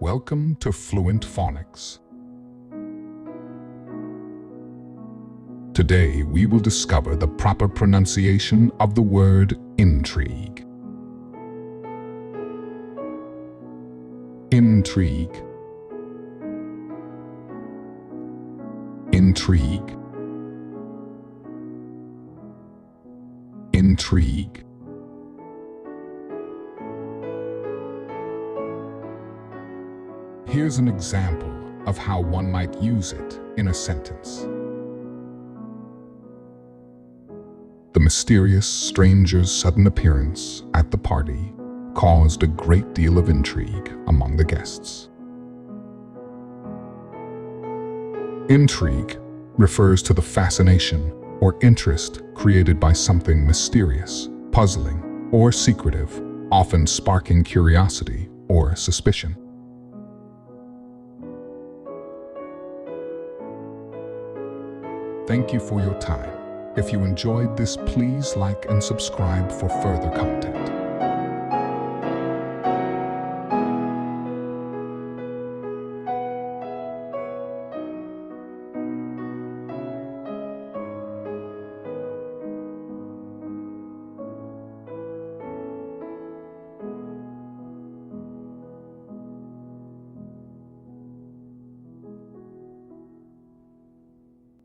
Welcome to Fluent Phonics. Today we will discover the proper pronunciation of the word intrigue. Intrigue. Intrigue. Intrigue. Here's an example of how one might use it in a sentence. The mysterious stranger's sudden appearance at the party caused a great deal of intrigue among the guests. Intrigue refers to the fascination or interest created by something mysterious, puzzling, or secretive, often sparking curiosity or suspicion. Thank you for your time. If you enjoyed this, please like and subscribe for further content.